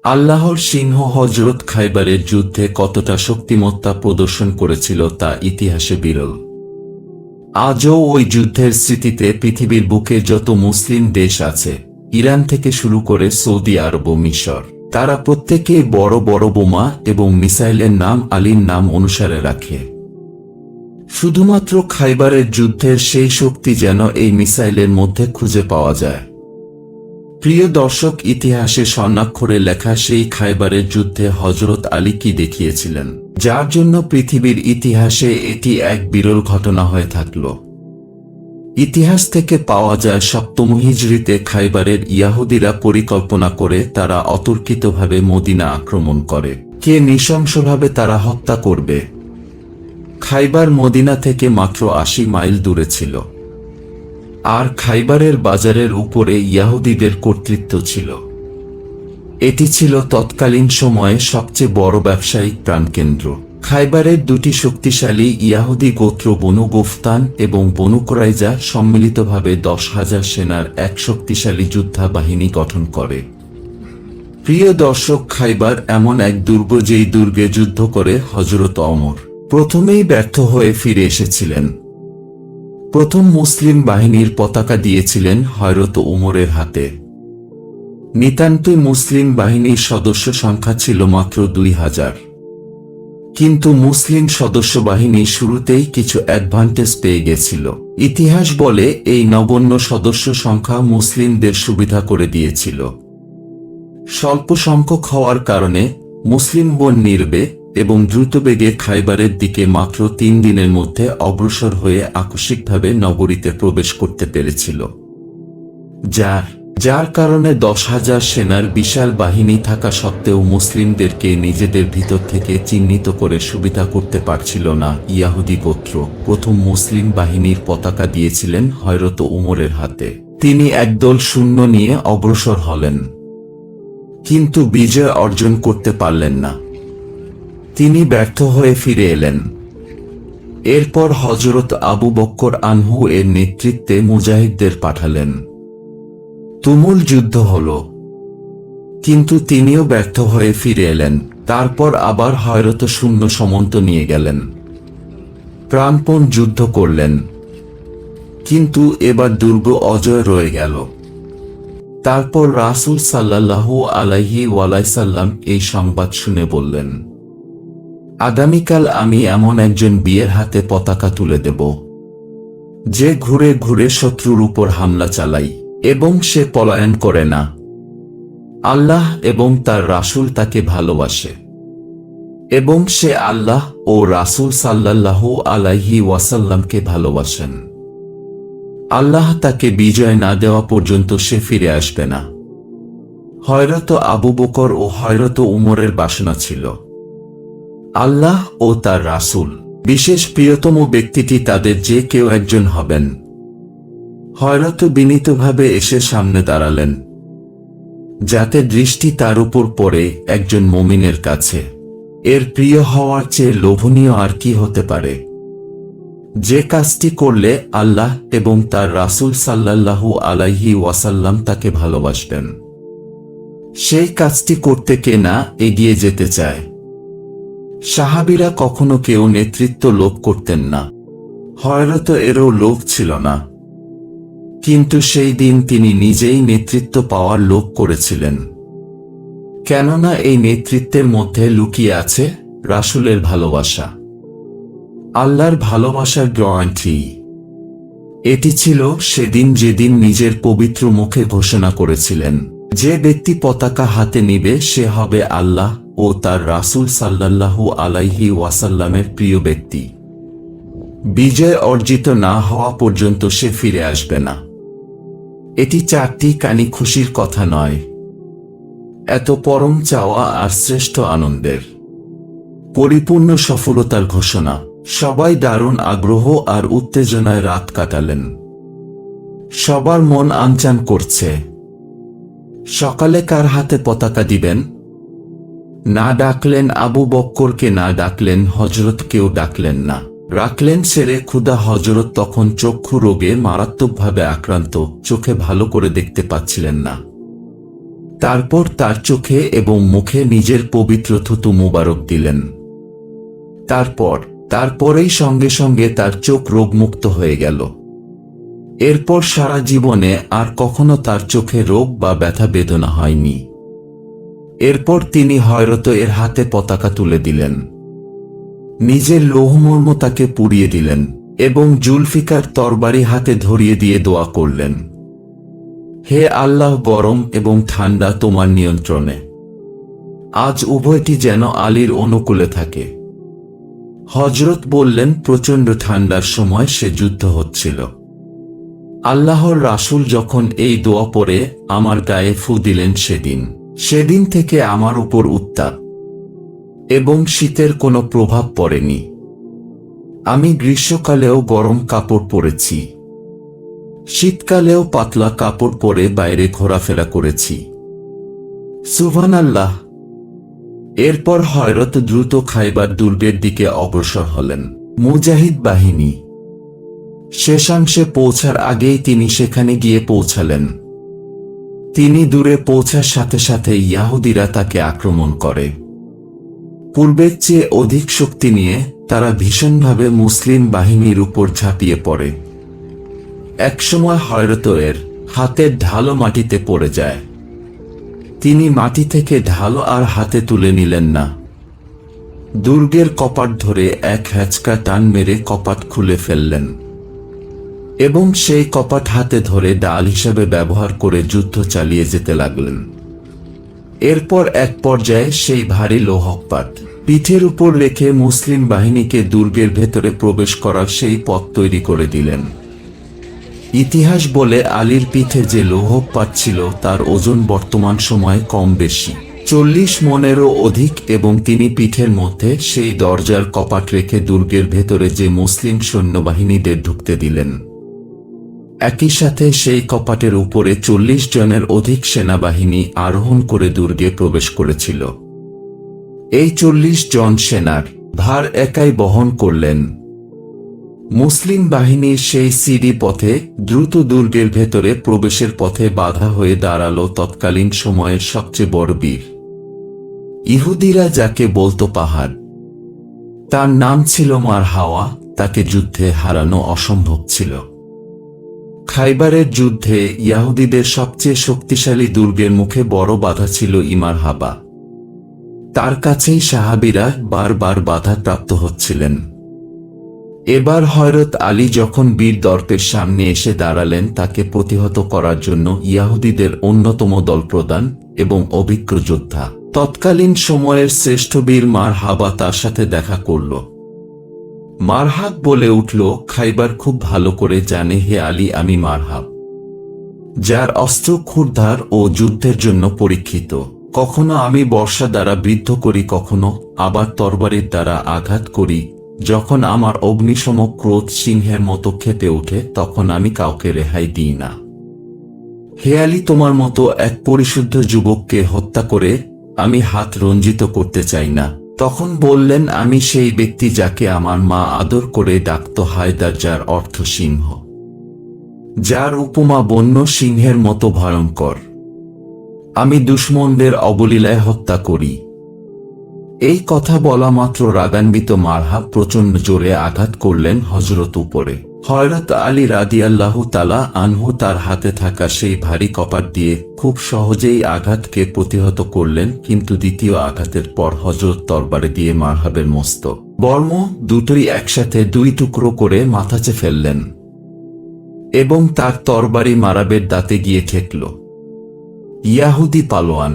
আল্লাহর সিংহ হযরত খাইবারের যুদ্ধে কতটা শক্তিমত্তা প্রদর্শন করেছিল তা ইতিহাসে বিরল। আজও ওই যুদ্ধের স্মৃতিতে পৃথিবীর বুকে যত মুসলিম দেশ আছে, ইরান থেকে শুরু করে সৌদি আরব ও মিশর, তারা প্রত্যেকে বড় বড় বোমা এবং মিসাইলের নাম আলীর নাম অনুসারে রাখে। শুধুমাত্র খাইবারের যুদ্ধের সেই শক্তি যেন এই মিসাইলের মধ্যে খুঁজে পাওয়া যায়। প্রিয় দর্শক, ইতিহাসে স্বর্ণাক্ষরে লেখা সেই খাইবারের যুদ্ধে হযরত আলী কি দেখিয়েছিলেন, যার জন্য পৃথিবীর ইতিহাসে এটি এক বিরল ঘটনা হয়ে থাকল। ইতিহাস থেকে পাওয়া যায় সপ্তম হিজরিতে খাইবারের ইয়াহুদিরা পরিকল্পনা করে তারা অতর্কিতভাবে মদিনা আক্রমণ করে। কে নৃশংসভাবে তারা হত্যা করবে। খাইবার মদিনা থেকে মাত্র ৮০ মাইল দূরে ছিল, আর খাইবারের বাজারের উপরে ইয়াহুদিদের কর্তৃত্ব ছিল। এটি ছিল তৎকালীন সময়ে সবচেয়ে বড় ব্যবসায়িক প্রাণকেন্দ্র। খাইবারের দুটি শক্তিশালী ইয়াহুদি গোত্র বনু গোফতান এবং বনু কুরাইজা সম্মিলিতভাবে ১০,০০০ সেনার এক শক্তিশালী যোদ্ধা বাহিনী গঠন করে। প্রিয় দর্শক, খাইবার এমন এক দুর্গ যেই দুর্গে যুদ্ধ করে হযরত ওমর প্রথমেই ব্যর্থ হয়ে ফিরে এসেছিলেন। প্রথম মুসলিম বাহিনীর পতাকা দিয়েছিলেন হযরত ওমরের হাতে। নিতান্তই মুসলিম বাহিনীর সদস্য সংখ্যা ছিল মাত্র ২,০০০। কিন্তু মুসলিম সদস্য বাহিনী শুরুতেই কিছু অ্যাডভান্টেজ পেয়ে গেছিল। ইতিহাস বলে এই নগণ্য সদস্য সংখ্যা মুসলিমদের সুবিধা করে দিয়েছিল। স্বল্প সংখ্যক হওয়ার কারণে মুসলিম বোন নির্বে এবং দ্রুতবেগে খাইবারের দিকে মাত্র ৩ দিনের মধ্যে অগ্রসর হয়ে আকস্মিকভাবে নগরীতে প্রবেশ করতে পেরেছিল, যার কারণে ১০,০০০ সেনার বিশাল বাহিনী থাকা সত্ত্বেও মুসলিমদেরকে নিজেদের ভিতর থেকে চিহ্নিত করে সুবিধা করতে পারছিল না ইয়াহুদি গোত্র। প্রথম মুসলিম বাহিনীর পতাকা দিয়েছিলেন হযরত ওমরের হাতে। তিনি একদল সৈন্য নিয়ে অগ্রসর হলেন, কিন্তু বিজয় অর্জন করতে পারলেন না। তিনি ব্যর্থ হয়ে ফিরে এলেন। এরপর হযরত আবু বকর আনহু এর নেতৃত্বে মুজাহিদদের পাঠালেন। তুমুল যুদ্ধ হল, কিন্তু তিনিও ব্যর্থ হয়ে ফিরে এলেন। তারপর আবার হযরত শূন্য সমন্ত নিয়ে গেলেন, প্রাণপণ যুদ্ধ করলেন, কিন্তু এবার দুর্গ অজয় রয়ে গেল। তারপর রাসূল সাল্লাল্লাহু আলাইহি ওয়াসাল্লাম এই সংবাদ শুনে বললেন, আগামীকাল আমি এমন একজন বীরের হাতে পতাকা তুলে দেব, যে ঘুরে ঘুরে শত্রুর উপর হামলা চালায় এবং সে পলায়ন করে না। আল্লাহ এবং তার রাসূল তাকে ভালোবাসে এবং সে আল্লাহ ও রাসূল সাল্লাল্লাহু আলাইহি ওয়াসাল্লামকে ভালোবাসেন। আল্লাহ তাকে বিজয় না দেওয়া পর্যন্ত সে ফিরে আসবে না। হযরত আবু বকর ও হযরত উমরের বাসনা ছিল আল্লাহ ও তার রাসূল বিশেষ প্রিয়তম ব্যক্তিটি তাদের যে কেউ একজন হবেন। হযরত বিনীতভাবে এসে সামনে দাঁড়ালেন, যাতে দৃষ্টি তার উপর পড়ে একজন মুমিনের কাছে। এর প্রিয় হওয়ার চেয়ে লোভনীয় আর কি হতে পারে? যে কাজটি করলে আল্লাহ এবং তার রাসূল সাল্লাল্লাহু আলাইহি ওয়াসাল্লাম তাকে ভালোবাসবেন, সেই কাজটি করতে কে না এগিয়ে যেতে চায়? সাহাবীরা কখনো কেউ নেতৃত্ব লোভ করতেন না। হযরত এরও লোভ ছিল না, কিন্তু সেই দিন তিনি নিজেই নেতৃত্ব পাওয়ার লোভ করেছিলেন। কেননা এই নেতৃত্বের মধ্যে লুকিয়ে আছে রাসূলের ভালোবাসা, আল্লাহর ভালোবাসার গ্যারান্টি। এটি ছিল সেদিন যেদিন নিজের পবিত্র মুখে ঘোষণা করেছিলেন, যে ব্যক্তি পতাকা হাতে নিবে সে হবে আল্লাহ ও তার রাসূল সাল্লাল্লাহু আলাইহি ওয়াসাল্লামের প্রিয় ব্যক্তি। বিজয় অর্জিত না হওয়া পর্যন্ত সে ফিরে আসবে না। এটি 4টি কানি খুশির কথা নয়, এত পরম চাওয়া আর শ্রেষ্ঠ আনন্দের, পরিপূর্ণ সফলতার ঘোষণা। সবাই দারুণ আগ্রহ আর উত্তেজনায় রাত কাটালেন। সবার মন আনচান করছে, সকালে কার হাতে পতাকা দিবেন। না ডাকলেন আবু বক্করকে, না ডাকলেন হযরতকেও ডাকলেন না, রাখলেন ছেড়ে ক্ষুধা। হযরত তখন চক্ষু রোগে মারাত্মকভাবে আক্রান্ত, চোখে ভালো করে দেখতে পাচ্ছিলেন না। তারপর তার চোখে এবং মুখে নিজের পবিত্র থুতু মুবারক দিলেন। তারপরেই সঙ্গে সঙ্গে তার চোখ রোগমুক্ত হয়ে গেল। এরপর সারা জীবনে আর কখনো তার চোখে রোগ বা ব্যথা বেদনা হয়নি। এরপর তিনি হযরত এর হাতে পতাকা তুলে দিলেন, নিজের লৌহমর্ম তাকে পুড়িয়ে দিলেন এবং জুলফিকার তরবারি হাতে ধরিয়ে দিয়ে দোয়া করলেন, হে আল্লাহ, গরম এবং ঠান্ডা তোমার নিয়ন্ত্রণে। আজ উভয়টি যেন আলীর অনুকূলে থাকে। হযরত বললেন, প্রচণ্ড ঠান্ডার সময় সে যুদ্ধ হচ্ছিল। আল্লাহর রাসূল যখন এই দোয়া পড়ে আমার গায়ে ফু দিলেন, সেদিন থেকে আমার উপর উত্তাপ এবং শীতের কোনো প্রভাব পড়েনি। আমি গ্রীষ্মকালেও গরম কাপড় পরেছি, শীতকালেও পাতলা কাপড় পরে বাইরে ঘোরাফেরা করেছি। সুবহানাল্লাহ। এরপর হযরত দ্রুত খাইবার দুর্গের দিকে অগ্রসর হলেন। মুজাহিদ বাহিনী শেষাংশে পৌঁছার আগেই তিনি সেখানে গিয়ে পৌঁছালেন। তিনি দূরে পৌঁছার সাথে সাথে ইহুদিরা তাকে আক্রমণ করে। পূর্বের চেয়ে অধিক শক্তি নিয়ে তারা ভীষণভাবে মুসলিম বাহিনীর উপর ঝাঁপিয়ে পড়ে। একসময় হযরত এর হাতের ঢালও মাটিতে পড়ে যায়। তিনি মাটি থেকে ঢালও আর হাতে তুলে নিলেন না। দুর্গের কপাট ধরে এক হ্যাচকা টান মেরে কপাট খুলে ফেললেন এবং সেই কপাট হাতে ধরে ডাল হিসেবে ব্যবহার করে যুদ্ধ চালিয়ে যেতে লাগলেন। এরপর এক পর্যায়ে সেই ভারী লৌহকপাট পিঠের উপর রেখে মুসলিম বাহিনীকে দুর্গের ভেতরে প্রবেশ করার সেই পথ তৈরি করে দিলেন। ইতিহাস বলে আলীর পিঠে যে লৌহকপাট ছিল তার ওজন বর্তমান সময়ে কম বেশি 40 মনেরও অধিক, এবং তিনি পিঠের মধ্যে সেই দরজার কপাট রেখে দুর্গের ভেতরে যে মুসলিম সৈন্যবাহিনীদের ঢুকতে দিলেন। একই সাথে সেই কপাটের উপরে 40 জনের অধিক সেনাবাহিনী আরোহণ করে দুর্গে প্রবেশ করেছিল। এই 40 জন সেনার ভার একাই বহন করলেন। মুসলিম বাহিনীর সেই সিঁড়ি পথে দ্রুত দুর্গের ভেতরে প্রবেশের পথে বাধা হয়ে দাঁড়ালো তৎকালীন সময়ের সবচেয়ে বড় বীর। ইহুদিরা যাকে বলতো পাহাড়, তার নাম ছিল মারহাওয়া। তাকে যুদ্ধে হারানো অসম্ভব ছিল। খাইবারের যুদ্ধে ইহুদিদের সবচেয়ে শক্তিশালী দুর্গের মুখে বড় বাধা ছিল ইমারহাবা। তার কাছেই সাহাবীরা বারবার বাধাপ্রাপ্ত হচ্ছিলেন। এবার হযরত আলী যখন বীর দর্পের সামনে এসে দাঁড়ালেন তাকে প্রতিহত করার জন্য ইহুদিদের অন্যতম দল প্রধান এবং অভিজ্ঞ যোদ্ধা তৎকালীন সময়ের শ্রেষ্ঠ বীর মারহাবা তার সাথে দেখা করল। মারহাব বলে উঠল, খাইবার খুব ভালো করে জানে হে আলী, আমি মারহাব, যার অস্ত্র ক্ষুরধার ও যুদ্ধের জন্য পরীক্ষিত। কখনো আমি বর্ষা দ্বারা বিদ্ধ করি, কখনো আবার তরবারির দ্বারা আঘাত করি। যখন আমার অগ্নিসম ক্রোধ সিংহের মতো খেপে ওঠে তখন আমি কাউকে রেহাই দিই না। হে আলী, তোমার মতো এক পরিশুদ্ধ যুবককে হত্যা করে আমি হাত রঞ্জিত করতে চাই না। তখন বললেন, আমি সেই ব্যক্তি যাকে আমার মা আদর করে ডাকত হায়দার, যার অর্থ সিংহ, যার উপমা বন্য সিংহের মতো ভয়ঙ্কর। আমি দুশমনদের অবলীলায় হত্যা করি। এই কথা বলা মাত্র রাগান্বিত মারহাব প্রচণ্ড জোরে আঘাত করলেন হযরত উপরে। হযরত আলী রাদিয়াল্লাহু তাআলা আনহু তার হাতে থাকা সেই ভারী কপাট দিয়ে খুব সহজেই আঘাতকে প্রতিহত করলেন, কিন্তু দ্বিতীয় আঘাতের পর হযরত তরবারি দিয়ে মারহাবের মস্তক বর্ম দুটোই একসাথে 2 টুকরো করে মাথাচে ফেললেন এবং তার তরবারি মারহাবের দাঁতে গিয়ে ঠেকল। ইয়াহুদি পালোয়ান,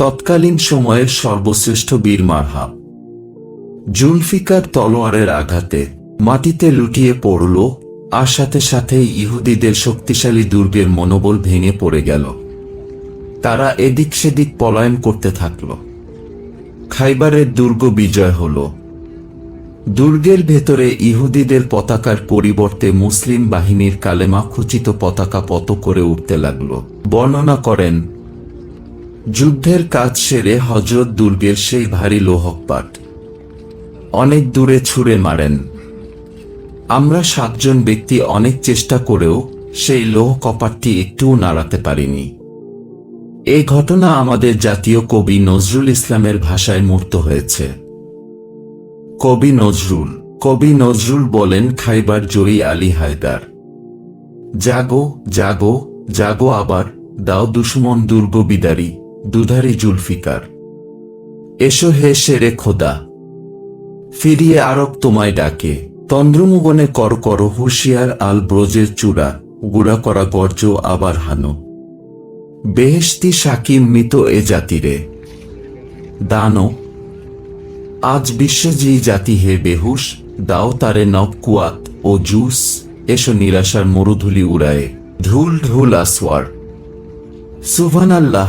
তৎকালীন সময়ের সর্বশ্রেষ্ঠ বীর মারহাব জুলফিকার তলোয়ারের আঘাতে মাটিতে লুটিয়ে পড়ল, আর সাথে সাথেই ইহুদিদের শক্তিশালী দুর্গের মনোবল ভেঙে পড়ে গেল। তারা এদিক সেদিক পলায়ন করতে থাকল। খাইবারের দুর্গ বিজয় হল। দুর্গের ভেতরে ইহুদিদের পতাকার পরিবর্তে মুসলিম বাহিনীর কালেমা খচিত পতাকা পত করে উঠতে লাগল। বর্ণনা করেন, যুদ্ধের কাজ সেরে হযরত দুর্গের সেই ভারী লৌহকপাট অনেক দূরে ছুঁড়ে মারেন। আমরা 7 জন ব্যক্তি অনেক চেষ্টা করেও সেই লৌহ কপাটটি একটুও নাড়াতে পারিনি। এই ঘটনা আমাদের জাতীয় কবি নজরুল ইসলামের ভাষায় মূর্ত হয়েছে। কবি নজরুল বলেন, খাইবার জয়ী আলী হায়দার, জাগো জাগো জাগো আবার, দাও দুশমন দুর্গ বিদারি, দুধারি জুলফিকার। এসো হে শেরে খোদা, ফিরিয়ে আরব তোমায় ডাকে, তন্দ্রমুবনে কর কর হুঁশিয়ার, আল ব্রজের চূড়া গুড়া করা গর্জ আবার হানো, বেহেশতি সাকিম মৃত এ জাতিরে দানো। আজ বিশ্বজি জাতি হে বেহুশ, দাও তারে নব কুয়াত ও জুস, এসো নিরাশার মরুধুলি উড়ায়ে, ঢুল ঢুল আসওয়ার। সুবহানাল্লাহ।